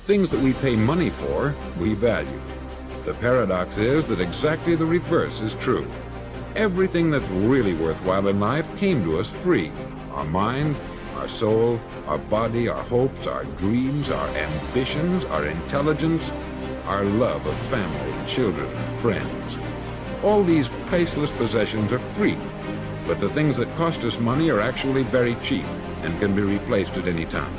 Things that we pay money for, we value. The paradox is that exactly the reverse is true. Everything that's really worthwhile in life came to us free. Our mind, our soul, our body, our hopes, our dreams, our ambitions, our intelligence, our love of family, children, and friends. All these priceless possessions are free, but the things that cost us money are actually very cheap and can be replaced at any time.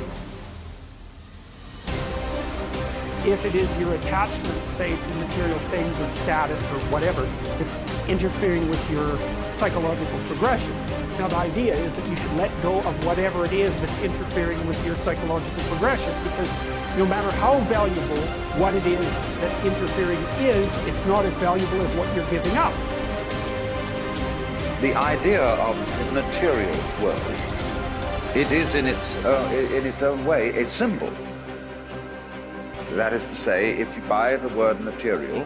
If it is your attachment, say, to material things or status or whatever, that's interfering with your psychological progression. Now, the idea is that you should let go of whatever it is that's interfering with your psychological progression, because no matter how valuable what it is that's interfering is, it's not as valuable as what you're giving up. The idea of the material world, it is in its own way a symbol. That is to say, if you buy the word material,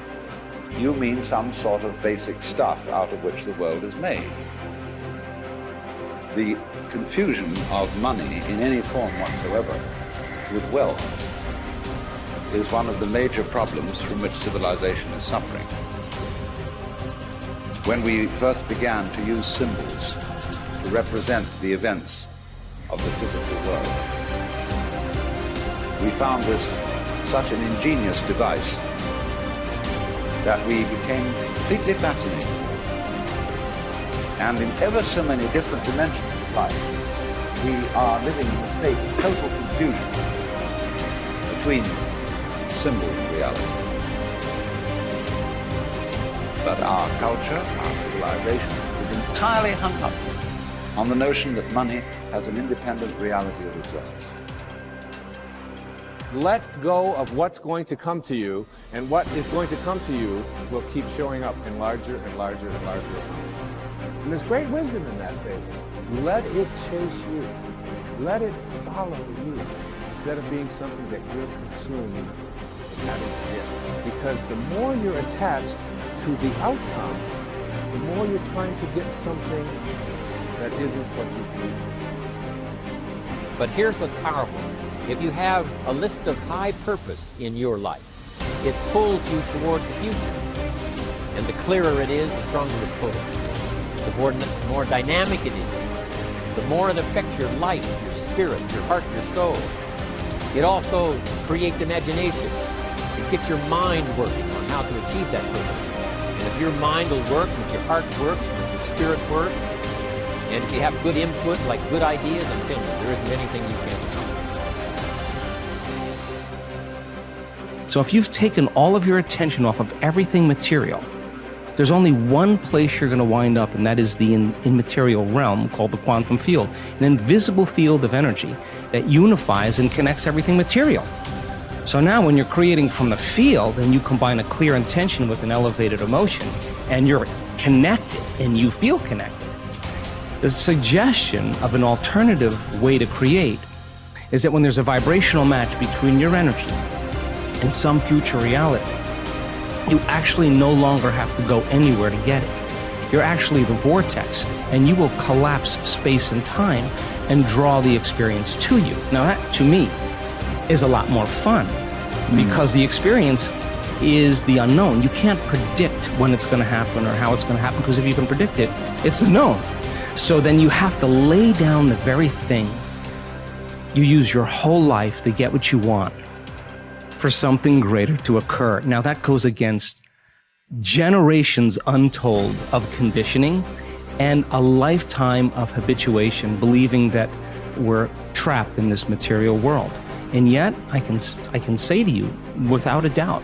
you mean some sort of basic stuff out of which the world is made. The confusion of money in any form whatsoever with wealth is one of the major problems from which civilization is suffering. When we first began to use symbols to represent the events of the physical world, we found this such an ingenious device that we became completely fascinated. And in ever so many different dimensions of life, we are living in a state of total confusion between symbol and reality. But our culture, our civilization, is entirely hung up on the notion that money has an independent reality of its own. Let go of what's going to come to you, and what is going to come to you will keep showing up in larger and larger and larger amounts. And there's great wisdom in that fable. Let it chase you. Let it follow you, instead of being something that you're consumed with having to get. Because the more you're attached to the outcome, the more you're trying to get something that isn't what you need. But here's what's powerful. If you have a list of high purpose in your life, it pulls you toward the future. And the clearer it is, the stronger the pull. The more dynamic it is, the more it affects your life, your spirit, your heart, your soul. It also creates imagination. It gets your mind working on how to achieve that purpose. And if your mind will work, if your heart works, if your spirit works, and if you have good input, like good ideas, I'm telling you, there isn't anything you can't accomplish. So if you've taken all of your attention off of everything material, there's only one place you're going to wind up, and that is the immaterial realm called the quantum field, an invisible field of energy that unifies and connects everything material. So now when you're creating from the field and you combine a clear intention with an elevated emotion, and you're connected and you feel connected, the suggestion of an alternative way to create is that when there's a vibrational match between your energy and some future reality, you actually no longer have to go anywhere to get it. You're actually the vortex, and you will collapse space and time and draw the experience to you. Now that, to me, is a lot more fun, because the experience is the unknown. You can't predict when it's going to happen or how it's going to happen, because if you can predict it, it's the known. So then you have to lay down the very thing you use your whole life to get what you want, for something greater to occur. Now that goes against generations untold of conditioning and a lifetime of habituation, believing that we're trapped in this material world. And yet I can say to you without a doubt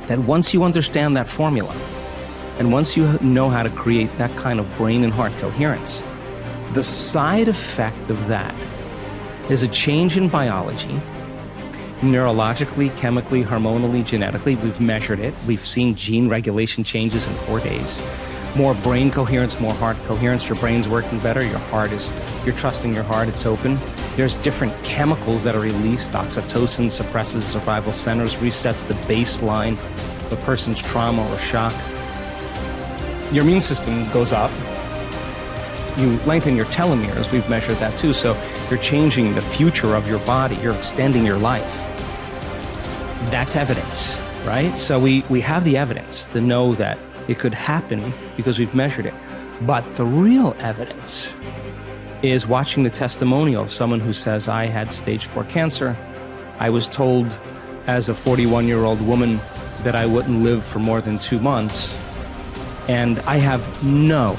that once you understand that formula, and once you know how to create that kind of brain and heart coherence, the side effect of that is a change in biology, neurologically, chemically, hormonally, genetically. We've measured it. We've seen gene regulation changes in 4 days. More brain coherence, more heart coherence. Your brain's working better. You're trusting your heart. It's open. There's different chemicals that are released. Oxytocin suppresses survival centers, resets the baseline of a person's trauma or shock. Your immune system goes up. You lengthen your telomeres. We've measured that too. So you're changing the future of your body. You're extending your life. That's evidence, right? So we have the evidence to know that it could happen because we've measured it. But the real evidence is watching the testimonial of someone who says, I had stage 4 cancer. I was told as a 41-year-old woman that I wouldn't live for more than 2 months. And I have no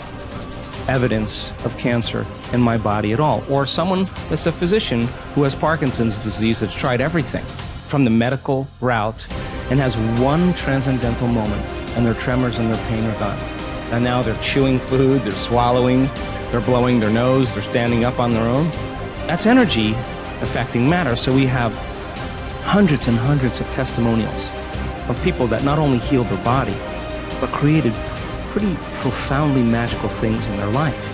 evidence of cancer in my body at all. Or someone that's a physician who has Parkinson's disease that's tried everything from the medical route and has one transcendental moment, and their tremors and their pain are gone. And now they're chewing food, they're swallowing, they're blowing their nose, they're standing up on their own. That's energy affecting matter. So we have hundreds and hundreds of testimonials of people that not only healed their body, but created pretty profoundly magical things in their life.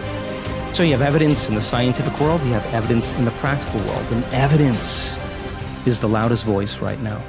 So you have evidence in the scientific world, you have evidence in the practical world, and evidence is the loudest voice right now.